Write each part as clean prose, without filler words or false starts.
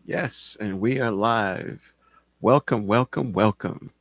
Yes, and we are live. Welcome, welcome, welcome.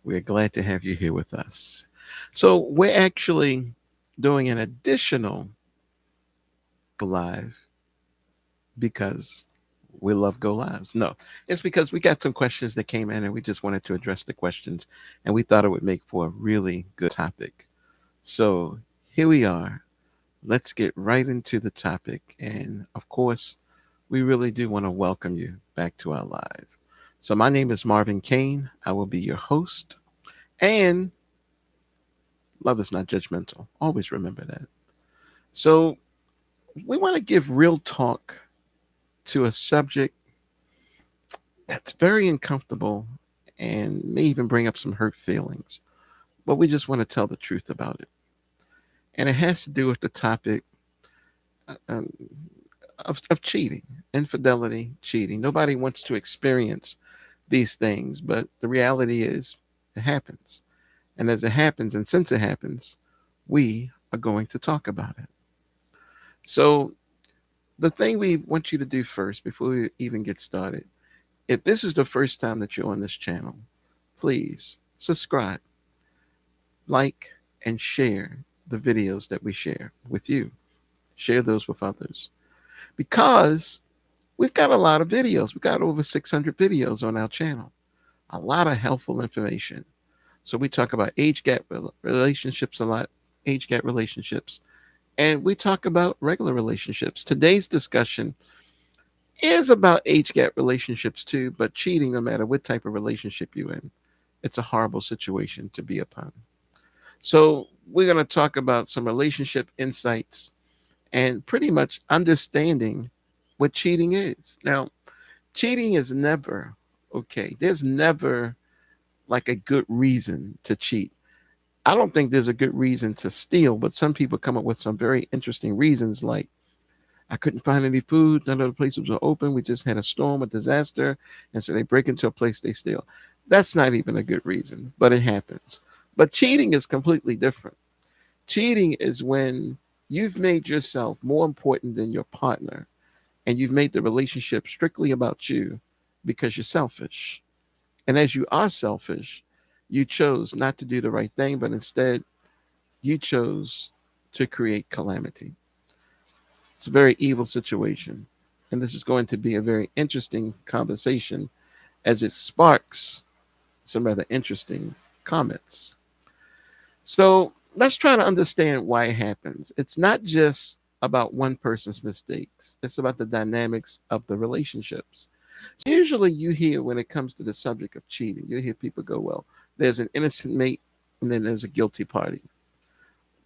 We're glad to have you here with us. So, we're actually doing an additional go live because we love go lives. No, it's because we got some questions that came in and we just wanted to address the questions and we thought it would make for a really good topic. So, here we are. Let's get right into the topic. And of course, we really do want to welcome you back to our live. So, my name is Marvin Kane. I will be your host. And love is not judgmental. Always remember that. So, we want to give real talk to a subject that's very uncomfortable and may even bring up some hurt feelings. But we just want to tell the truth about it. And it has to do with the topic um, of cheating, infidelity, cheating. Nobody wants to experience these things, but the reality is it happens. And as it happens, and since it happens, we are going to talk about it. So, the thing we want you to do first, before we even get started, if this is the first time that you're on this channel, please subscribe, like, and share the videos that we share with you. Share those with others because we've got a lot of videos. We've got over 600 videos on our channel, a lot of helpful information. So we talk about age gap relationships a lot, age gap relationships, and we talk about regular relationships. Today's discussion is about age gap relationships too, but cheating, no matter what type of relationship you're in, it's a horrible situation to be upon. So we're going to talk about some relationship insights and pretty much understanding what cheating is. Now, cheating is never okay. There's never like a good reason to cheat. I don't think there's a good reason to steal, but some people come up with some very interesting reasons like I couldn't find any food, none of the places were open, we just had a storm, a disaster, and so they break into a place, they steal. That's not even a good reason, but it happens. But cheating is completely different. Cheating is when you've made yourself more important than your partner and you've made the relationship strictly about you because you're selfish. And as you are selfish, you chose not to do the right thing, but instead you chose to create calamity. It's a very evil situation. And this is going to be a very interesting conversation as it sparks some rather interesting comments. So let's try to understand why it happens. It's not just about one person's mistakes, it's about the dynamics of the relationships. So usually you hear when it comes to the subject of cheating, you hear people go, well, there's an innocent mate and then there's a guilty party.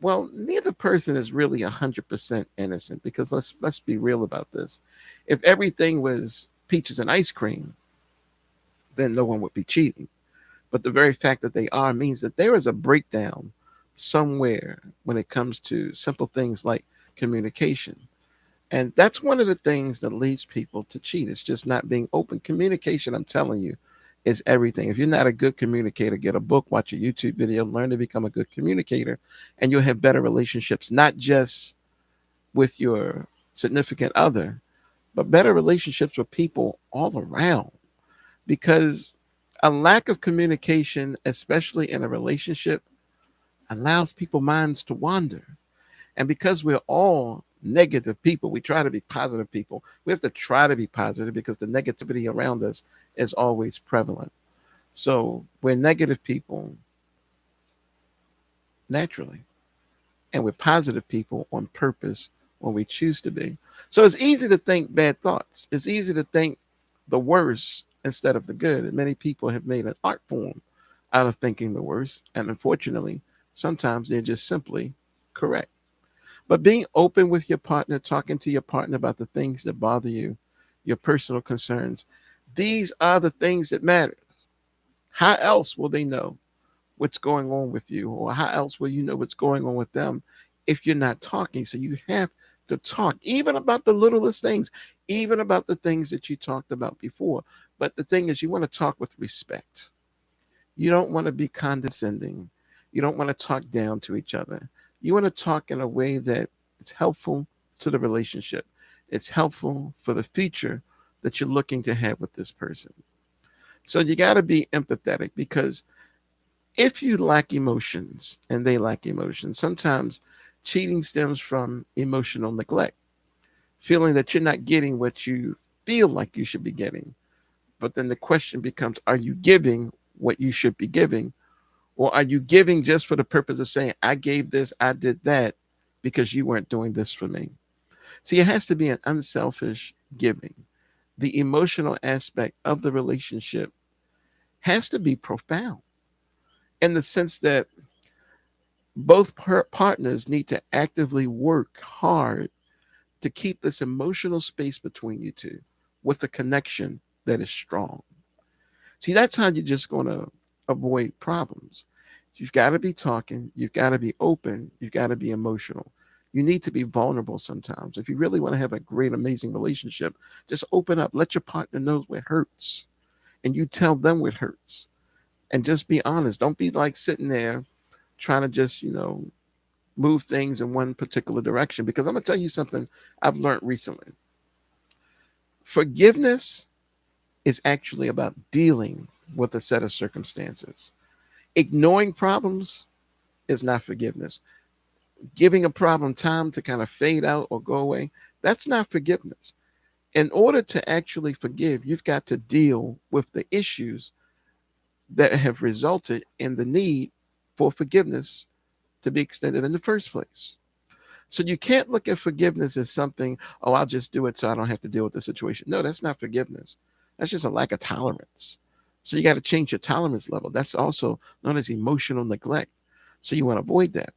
Well, neither person is really 100% innocent because let's be real about this. If everything was peaches and ice cream, then no one would be cheating. But the very fact that they are means that there is a breakdown somewhere when it comes to simple things like communication. And that's one of the things that leads people to cheat. It's just not being open. Communication, I'm telling you, is everything. If you're not a good communicator, get a book, watch a YouTube video, learn to become a good communicator, and you'll have better relationships, not just with your significant other, but better relationships with people all around. Because a lack of communication, especially in a relationship, allows people's minds to wander. And because we're all negative people, we try to be positive people. We have to try to be positive because the negativity around us is always prevalent. So we're negative people naturally, and we're positive people on purpose when we choose to be. So it's easy to think bad thoughts. It's easy to think the worst instead of the good. And many people have made an art form out of thinking the worst. And unfortunately, sometimes they're just simply correct. But being open with your partner, talking to your partner about the things that bother you, your personal concerns, these are the things that matter. How else will they know what's going on with you? Or how else will you know what's going on with them if you're not talking? So you have to talk, even about the littlest things, even about the things that you talked about before. But the thing is, you want to talk with respect. You don't want to be condescending. You don't want to talk down to each other. You want to talk in a way that it's helpful to the relationship. It's helpful for the future that you're looking to have with this person. So you got to be empathetic, because if you lack emotions and they lack emotions, sometimes cheating stems from emotional neglect, feeling that you're not getting what you feel like you should be getting. But then the question becomes, are you giving what you should be giving? Or are you giving just for the purpose of saying, I gave this, I did that, because you weren't doing this for me? See, it has to be an unselfish giving. The emotional aspect of the relationship has to be profound, in the sense that both partners need to actively work hard to keep this emotional space between you two with a connection that is strong. See, that's how you're just going to avoid problems. You've got to be talking, you've got to be open, you've got to be emotional. You need to be vulnerable sometimes. If you really want to have a great, amazing relationship, just open up. Let your partner know what hurts, and you tell them what hurts. And just be honest. Don't be like sitting there trying to just, move things in one particular direction. Because I'm going to tell you something I've learned recently. Forgiveness is actually about dealing with a set of circumstances. Ignoring problems is not forgiveness. Giving a problem time to kind of fade out or go away, that's not forgiveness. In order to actually forgive, you've got to deal with the issues that have resulted in the need for forgiveness to be extended in the first place. So you can't look at forgiveness as something, oh, I'll just do it so I don't have to deal with the situation. No, that's not forgiveness. That's just a lack of tolerance. So you got to change your tolerance level. That's also known as emotional neglect. So you want to avoid that.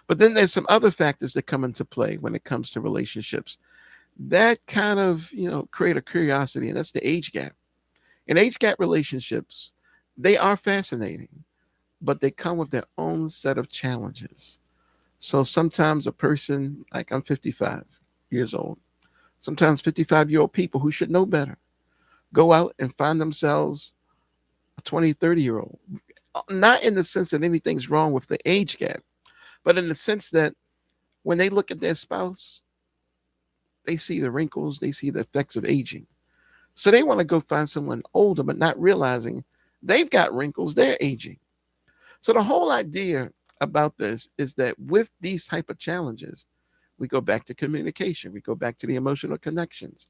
But then there's some other factors that come into play when it comes to relationships that kind of, create a curiosity, and that's the age gap. In age gap relationships, they are fascinating, but they come with their own set of challenges. So sometimes a person, like I'm 55 years old, sometimes 55-year-old people who should know better go out and find themselves a 20, 30-year-old. Not in the sense that anything's wrong with the age gap, but in the sense that when they look at their spouse, they see the wrinkles, they see the effects of aging. So they want to go find someone older, but not realizing they've got wrinkles, they're aging. So the whole idea about this is that with these type of challenges, we go back to communication, we go back to the emotional connections.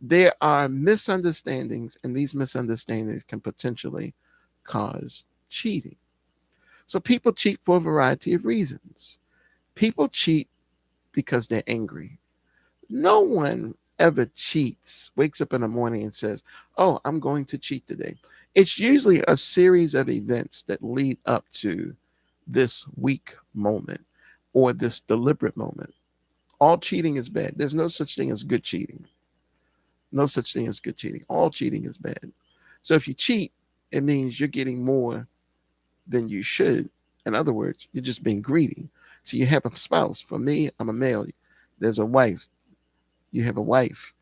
There are misunderstandings, and these misunderstandings can potentially cause cheating. So people cheat for a variety of reasons. People cheat because they're angry. No one ever cheats, wakes up in the morning and says, oh, I'm going to cheat today. It's usually a series of events that lead up to this weak moment or this deliberate moment. All cheating is bad. There's no such thing as good cheating. No such thing as good cheating. All cheating is bad. So if you cheat, it means you're getting more than you should. In other words, you're just being greedy. So you have a spouse. For me, I'm a male. There's a wife. You have a wife.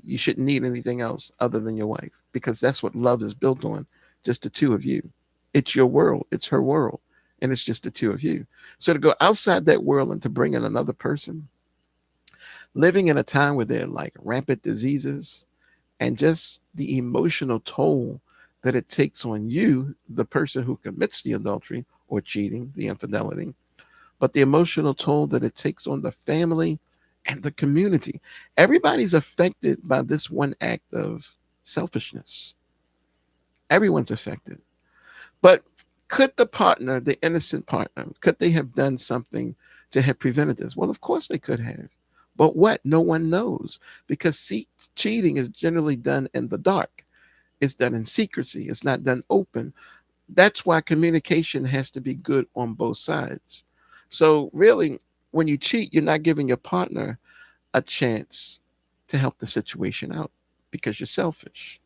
You shouldn't need anything else other than your wife, because that's what love is built on, just the two of you. It's your world, it's her world, and it's just the two of you. So to go outside that world and to bring in another person, living in a time where there are like rampant diseases and just the emotional toll that it takes on you, the person who commits the adultery or cheating, the infidelity, but the emotional toll that it takes on the family and the community. Everybody's affected by this one act of selfishness. Everyone's affected. But could the partner, the innocent partner, could they have done something to have prevented this? Well, of course they could have. But what? No one knows, because cheating is generally done in the dark. It's done in secrecy. It's not done open. That's why communication has to be good on both sides. So really, when you cheat, you're not giving your partner a chance to help the situation out, because you're selfish.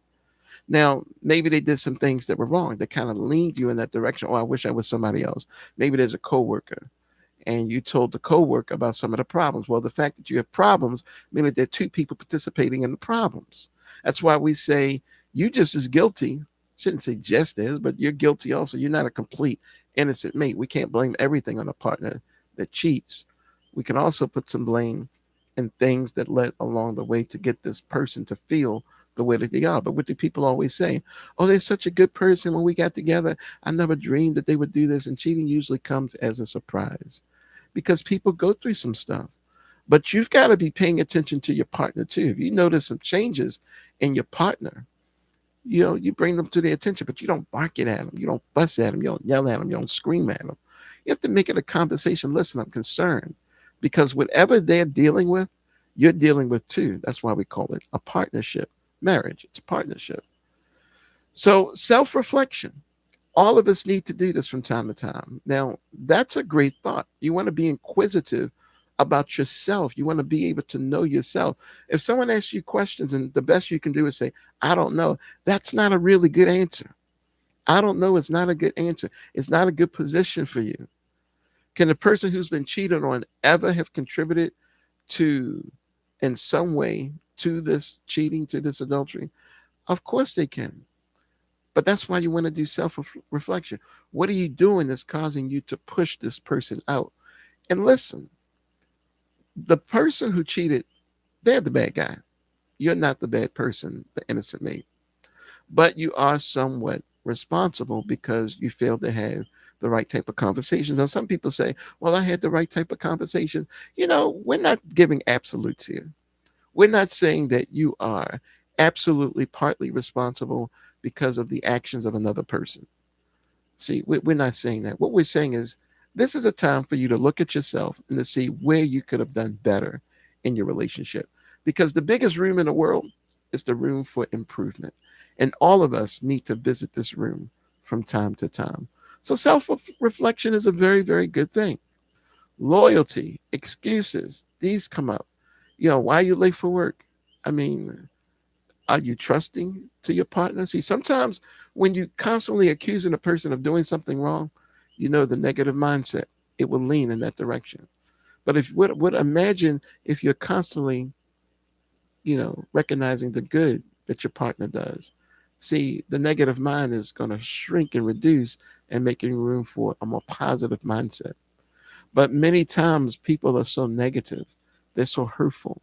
Now, maybe they did some things that were wrong that kind of leaned you in that direction. Oh, I wish I was somebody else. Maybe there's a coworker and you told the coworker about some of the problems. Well, the fact that you have problems means that there are two people participating in the problems. That's why we say you just as guilty. Shouldn't say just as, but you're guilty also. You're not a complete innocent mate. We can't blame everything on a partner that cheats. We can also put some blame and things that led along the way to get this person to feel the way that they are. But what do people always say? Oh, they're such a good person. When we got together, I never dreamed that they would do this. And cheating usually comes as a surprise because people go through some stuff. But you've got to be paying attention to your partner too. If you notice some changes in your partner, you bring them to their attention, but you don't bark it at them. You don't fuss at them. You don't yell at them. You don't scream at them. You have to make it a conversation. Listen, I'm concerned because whatever they're dealing with, you're dealing with too. That's why we call it a partnership. Marriage, it's a partnership. So self reflection. All of us need to do this from time to time. Now, that's a great thought. You want to be inquisitive about yourself. You want to be able to know yourself. If someone asks you questions and the best you can do is say, I don't know, that's not a really good answer. I don't know is not a good answer. It's not a good position for you. Can the person who's been cheated on ever have contributed to, in some way, to this cheating, to this adultery? Of course they can. But that's why you want to do self reflection. What are you doing that's causing you to push this person out? And listen, the person who cheated, they're the bad guy. You're not the bad person, the innocent mate. But you are somewhat responsible because you failed to have the right type of conversations. Now, some people say, well, I had the right type of conversations. We're not giving absolutes here. We're not saying that you are absolutely partly responsible because of the actions of another person. See, we're not saying that. What we're saying is this is a time for you to look at yourself and to see where you could have done better in your relationship. Because the biggest room in the world is the room for improvement. And all of us need to visit this room from time to time. So self reflection is a very, very good thing. Loyalty, excuses, these come up. Why are you late for work? I mean, are you trusting to your partner? See, sometimes when you constantly accusing a person of doing something wrong, the negative mindset, it will lean in that direction. But if would imagine if you're constantly, recognizing the good that your partner does. See, the negative mind is going to shrink and reduce and making room for a more positive mindset. But many times people are so negative, they're so hurtful.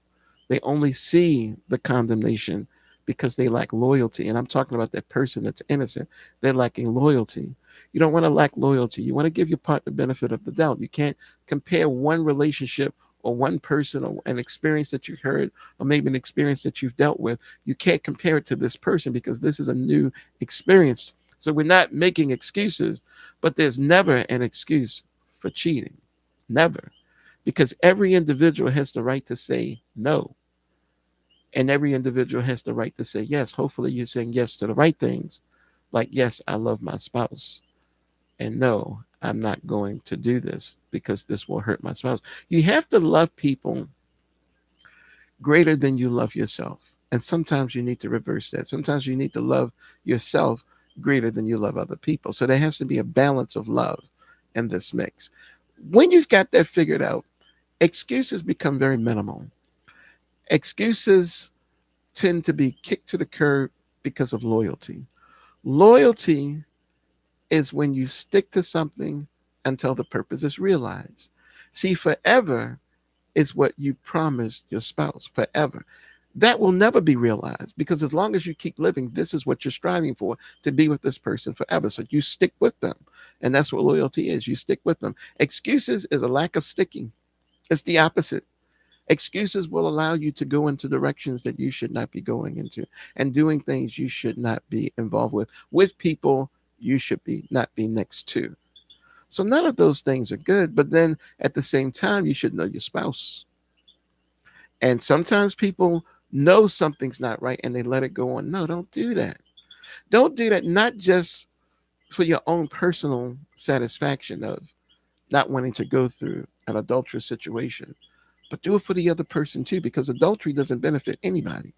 They only see the condemnation because they lack loyalty. And I'm talking about that person that's innocent. They're lacking loyalty. You don't want to lack loyalty. You want to give your partner the benefit of the doubt. You can't compare one relationship or one person or an experience that you heard or maybe an experience that you've dealt with. You can't compare it to this person because this is a new experience. So we're not making excuses, but there's never an excuse for cheating. Never. Because every individual has the right to say no. And every individual has the right to say yes. Hopefully, you're saying yes to the right things. Like, yes, I love my spouse. And no, I'm not going to do this because this will hurt my spouse. You have to love people greater than you love yourself. And sometimes you need to reverse that. Sometimes you need to love yourself greater than you love other people. So there has to be a balance of love in this mix. When you've got that figured out, excuses become very minimal. Excuses tend to be kicked to the curb because of loyalty. Loyalty is when you stick to something until the purpose is realized. See, forever is what you promised your spouse, forever. That will never be realized because as long as you keep living, this is what you're striving for, to be with this person forever. So you stick with them. And that's what loyalty is. You stick with them. Excuses is a lack of sticking. It's the opposite. Excuses will allow you to go into directions that you should not be going into and doing things you should not be involved with people you should be not be next to. So none of those things are good, but then at the same time, you should know your spouse. And sometimes people know something's not right and they let it go on. No, don't do that. Don't do that, not just for your own personal satisfaction of not wanting to go through an adulterous situation, but do it for the other person too, because adultery doesn't benefit anybody.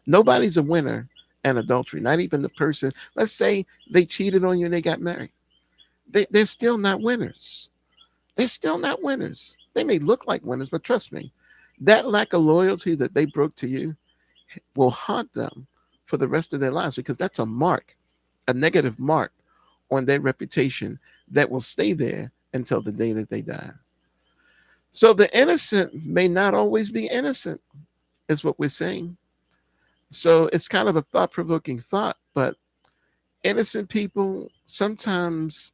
Nobody's a winner in adultery, not even the person. Let's say they cheated on you and they got married. They're still not winners. They're still not winners. They may look like winners, but trust me, that lack of loyalty that they broke to you will haunt them for the rest of their lives because that's a mark, a negative mark on their reputation that will stay there until the day that they die. So the innocent may not always be innocent, is what we're saying. So it's kind of a thought provoking thought, but innocent people sometimes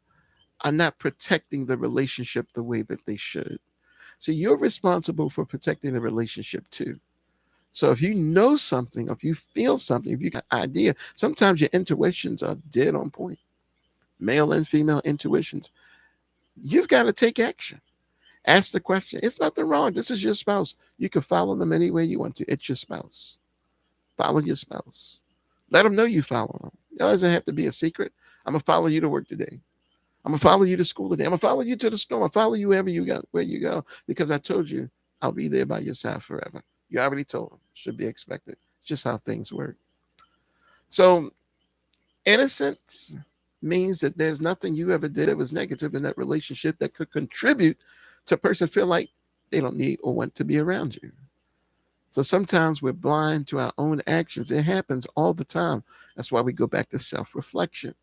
are not protecting the relationship the way that they should. So you're responsible for protecting the relationship too. So if you know something, if you feel something, if you got an idea, sometimes your intuitions are dead on point, male and female intuitions. You've got to take action. Ask the question. It's nothing wrong. This is your spouse. You can follow them any way you want to. It's your spouse. Follow your spouse. Let them know you follow them. It doesn't have to be a secret. I'm gonna follow you to work today. I'm gonna follow you to school today. I'm gonna follow you to the store. I'm gonna follow you wherever you go, where you go, because I told you I'll be there by your side forever. You already told them. Should be expected. It's just how things work. So innocence means that there's nothing you ever did that was negative in that relationship that could contribute to a person feel like they don't need or want to be around you. So sometimes we're blind to our own actions. It happens all the time. That's why we go back to self reflection,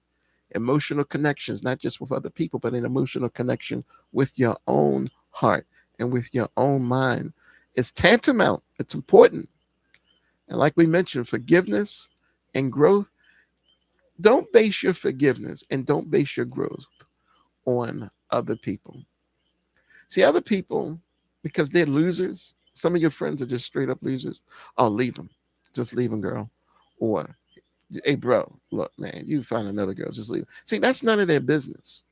emotional connections, not just with other people, but an emotional connection with your own heart and with your own mind. It's tantamount, it's important. And like we mentioned, forgiveness and growth, don't base your forgiveness and don't base your growth on other people. See, other people, because they're losers, some of your friends are just straight up losers. Oh, leave them. Just leave them, girl. Or, hey, bro, look, man, you find another girl, just leave. See, that's none of their business.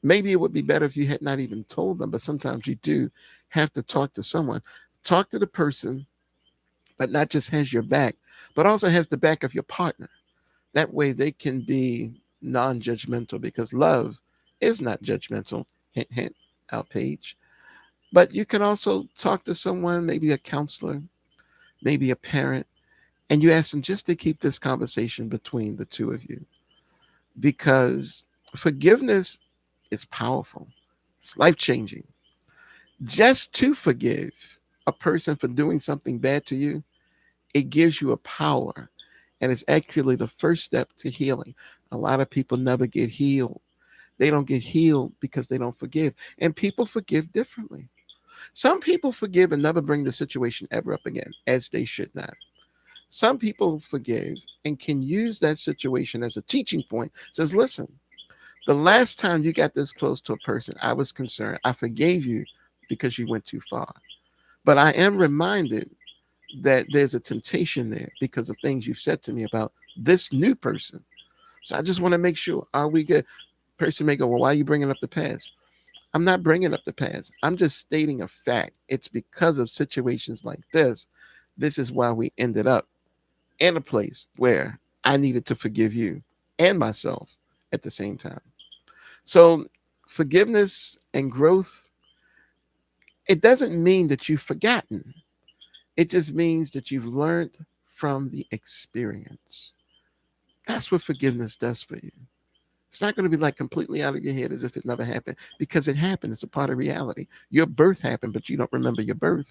Maybe it would be better if you had not even told them, but sometimes you do have to talk to someone. Talk to the person that not just has your back, but also has the back of your partner. That way they can be non judgmental because love is not judgmental. Hint, hint, our page. But you can also talk to someone, maybe a counselor, maybe a parent, and you ask them just to keep this conversation between the two of you because forgiveness is powerful, it's life changing. Just to forgive a person for doing something bad to you, it gives you a power. And it's actually the first step to healing. A lot of people never get healed. They don't get healed because they don't forgive. And people forgive differently. Some people forgive and never bring the situation ever up again, as they should not. Some people forgive and can use that situation as a teaching point. Says, listen, the last time you got this close to a person, I was concerned. I forgave you because you went too far. But I am reminded that there's a temptation there because of things you've said to me about this new person. So I just want to make sure, are we good? Person may go, well, why are you bringing up the past? I'm not bringing up the past. I'm just stating a fact. It's because of situations like this. This is why we ended up in a place where I needed to forgive you and myself at the same time. So, forgiveness and growth, it doesn't mean that you've forgotten. It just means that you've learned from the experience. That's what forgiveness does for you. It's not going to be like completely out of your head as if it never happened because it happened. It's a part of reality. Your birth happened, but you don't remember your birth.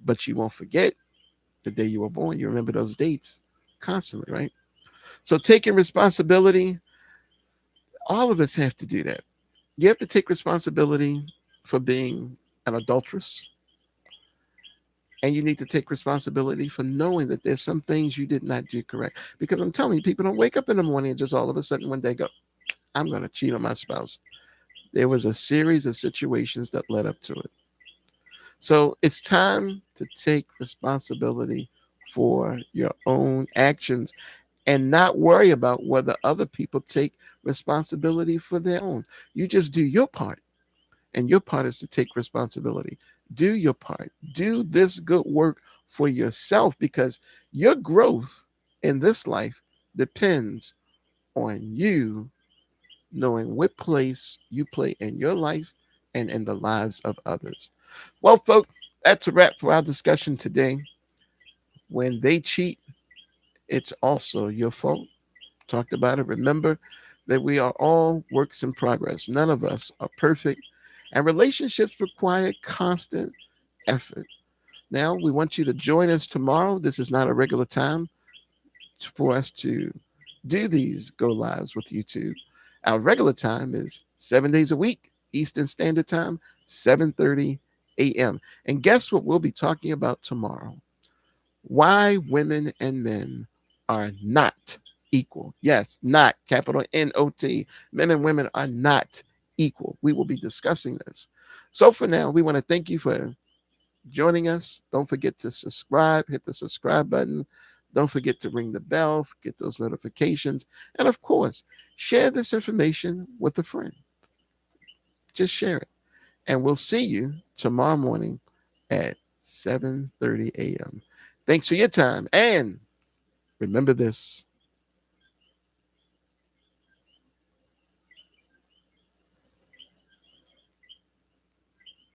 But you won't forget the day you were born. You remember those dates constantly, right? So taking responsibility, all of us have to do that. You have to take responsibility for being an adulteress, and you need to take responsibility for knowing that there's some things you did not do correct. Because I'm telling you, people don't wake up in the morning and just all of a sudden one day go, I'm going to cheat on my spouse. There was a series of situations that led up to it. So it's time to take responsibility for your own actions and not worry about whether other people take responsibility for their own. You just do your part, and your part is to take responsibility. Do your part. Do this good work for yourself because your growth in this life depends on you knowing what place you play in your life and in the lives of others. Well, folks, that's a wrap for our discussion today. When they cheat, it's also your fault. Talked about it. Remember that we are all works in progress. None of us are perfect, and relationships require constant effort. Now, we want you to join us tomorrow. This is not a regular time for us to do these go lives with YouTube. Our regular time is 7 days a week, Eastern Standard Time, 7:30 a.m. And guess what we'll be talking about tomorrow? Why women and men are not equal. Yes, not, capital Not. Men and women are not equal. We will be discussing this. So for now, we want to thank you for joining us. Don't forget to subscribe, hit the subscribe button. Don't forget to ring the bell, get those notifications. And of course, share this information with a friend. Just share it. And we'll see you tomorrow morning at 7:30 a.m. Thanks for your time. And remember this: